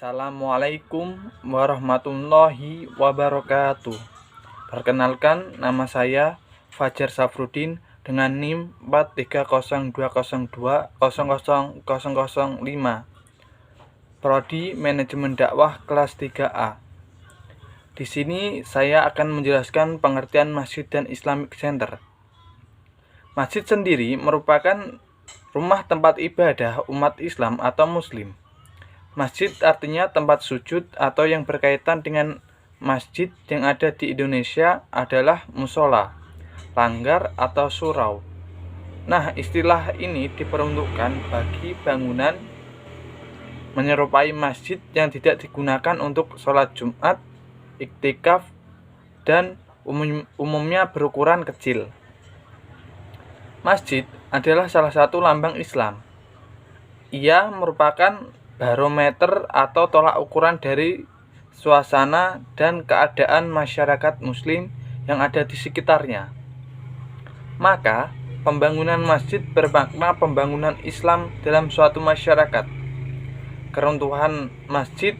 Assalamualaikum warahmatullahi wabarakatuh. Perkenalkan, nama saya Fajar Safrudin dengan NIM 430200005. Prodi Manajemen Dakwah kelas 3A. Di sini saya akan menjelaskan pengertian masjid dan Islamic Center. Masjid sendiri merupakan rumah tempat ibadah umat Islam atau Muslim. Masjid artinya tempat sujud atau yang berkaitan dengan masjid yang ada di Indonesia adalah musola, langgar, atau surau. Nah, istilah ini diperuntukkan bagi bangunan menyerupai masjid yang tidak digunakan untuk sholat Jumat, iktikaf, dan umumnya berukuran kecil. Masjid adalah salah satu lambang Islam. Ia merupakan barometer atau tolak ukuran dari suasana dan keadaan masyarakat Muslim yang ada di sekitarnya. Maka, pembangunan masjid bermakna pembangunan Islam dalam suatu masyarakat. Keruntuhan masjid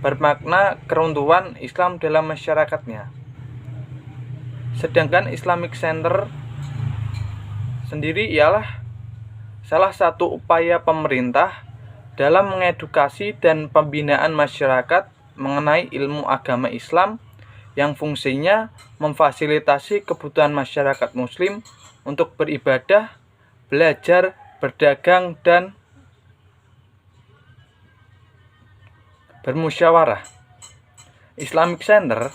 bermakna keruntuhan Islam dalam masyarakatnya. Sedangkan Islamic Center sendiri ialah salah satu upaya pemerintah dalam mengedukasi dan pembinaan masyarakat mengenai ilmu agama Islam yang fungsinya memfasilitasi kebutuhan masyarakat Muslim untuk beribadah, belajar, berdagang, dan bermusyawarah. Islamic Center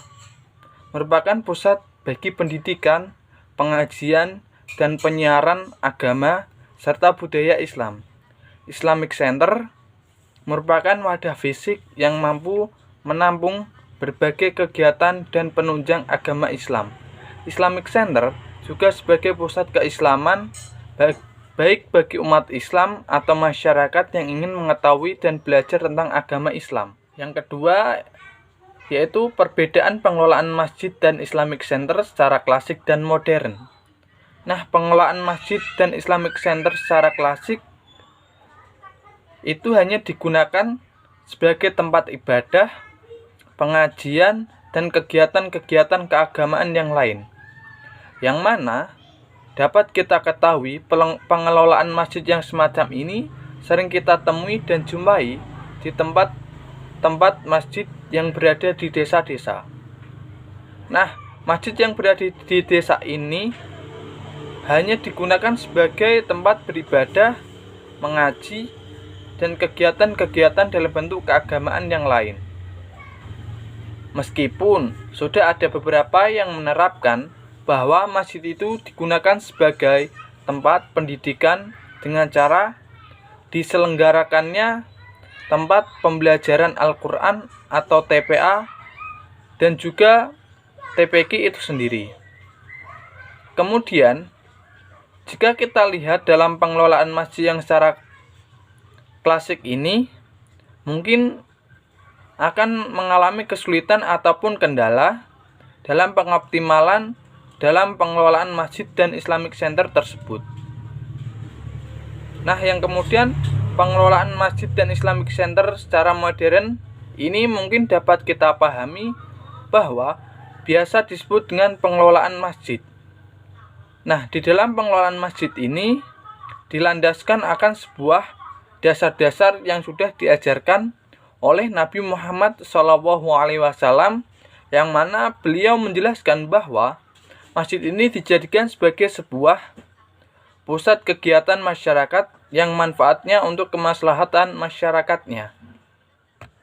merupakan pusat bagi pendidikan, pengajian, dan penyiaran agama serta budaya Islam. Islamic Center merupakan wadah fisik yang mampu menampung berbagai kegiatan dan penunjang agama Islam. Islamic Center juga sebagai pusat keislaman baik bagi umat Islam atau masyarakat yang ingin mengetahui dan belajar tentang agama Islam. Yang kedua yaitu perbedaan pengelolaan masjid dan Islamic Center secara klasik dan modern. Nah, pengelolaan masjid dan Islamic Center secara klasik itu hanya digunakan sebagai tempat ibadah, pengajian, dan kegiatan-kegiatan keagamaan yang lain. Yang mana dapat kita ketahui pengelolaan masjid yang semacam ini sering kita temui dan jumpai di tempat masjid yang berada di desa-desa. Nah, masjid yang berada di desa ini hanya digunakan sebagai tempat beribadah, mengaji, dan kegiatan-kegiatan dalam bentuk keagamaan yang lain. Meskipun sudah ada beberapa yang menerapkan bahwa masjid itu digunakan sebagai tempat pendidikan dengan cara diselenggarakannya tempat pembelajaran Al-Quran atau TPA dan juga TPQ itu sendiri. Kemudian, jika kita lihat dalam pengelolaan masjid yang secara klasik ini, mungkin akan mengalami kesulitan ataupun kendala dalam pengoptimalan dalam pengelolaan masjid dan Islamic Center tersebut. Nah, yang kemudian pengelolaan masjid dan Islamic Center secara modern ini mungkin dapat kita pahami bahwa biasa disebut dengan pengelolaan masjid. Nah, di dalam pengelolaan masjid ini dilandaskan akan sebuah dasar-dasar yang sudah diajarkan oleh Nabi Muhammad SAW, yang mana beliau menjelaskan bahwa masjid ini dijadikan sebagai sebuah pusat kegiatan masyarakat yang manfaatnya untuk kemaslahatan masyarakatnya.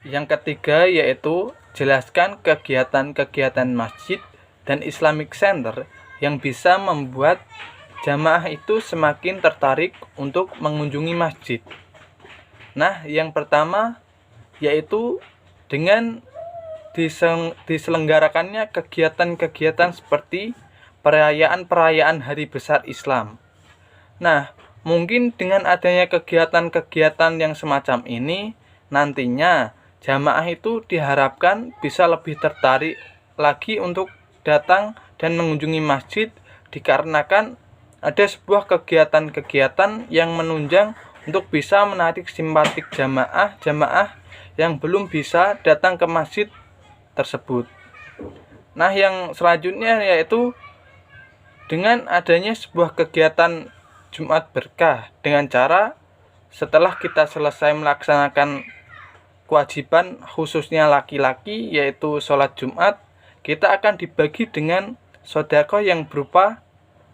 Yang ketiga yaitu jelaskan kegiatan-kegiatan masjid dan Islamic Center yang bisa membuat jamaah itu semakin tertarik untuk mengunjungi masjid. Nah, yang pertama yaitu dengan diselenggarakannya kegiatan-kegiatan seperti perayaan-perayaan hari besar Islam. Nah, mungkin dengan adanya kegiatan-kegiatan yang semacam ini, nantinya jamaah itu diharapkan bisa lebih tertarik lagi untuk datang dan mengunjungi masjid dikarenakan ada sebuah kegiatan-kegiatan yang menunjang untuk bisa menarik simpatik jamaah yang belum bisa datang ke masjid tersebut. Nah, yang selanjutnya yaitu dengan adanya sebuah kegiatan Jumat berkah dengan cara setelah kita selesai melaksanakan kewajiban khususnya laki-laki yaitu sholat Jumat, kita akan dibagi dengan sedekah yang berupa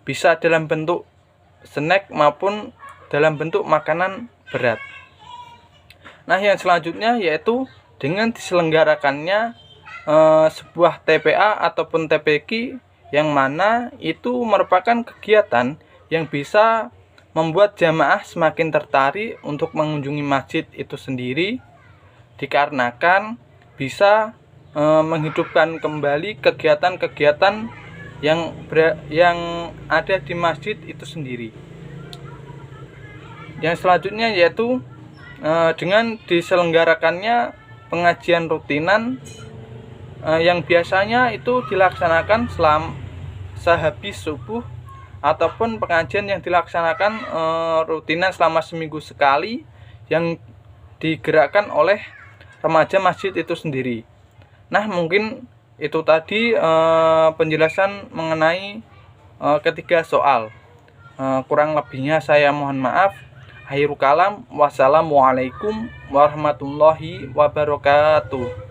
bisa dalam bentuk snack maupun dalam bentuk makanan berat. Nah, yang selanjutnya yaitu dengan diselenggarakannya sebuah TPA ataupun TPQ yang mana itu merupakan kegiatan yang bisa membuat jamaah semakin tertarik untuk mengunjungi masjid itu sendiri, dikarenakan bisa menghidupkan kembali kegiatan-kegiatan yang ada di masjid itu sendiri. Yang selanjutnya yaitu dengan diselenggarakannya pengajian rutinan yang biasanya itu dilaksanakan sehabis subuh ataupun pengajian yang dilaksanakan rutinan selama seminggu sekali yang digerakkan oleh remaja masjid itu sendiri. Nah, mungkin itu tadi penjelasan mengenai ketiga soal. Kurang lebihnya saya mohon maaf. Akhirul kalam, wassalamualaikum warahmatullahi wabarakatuh.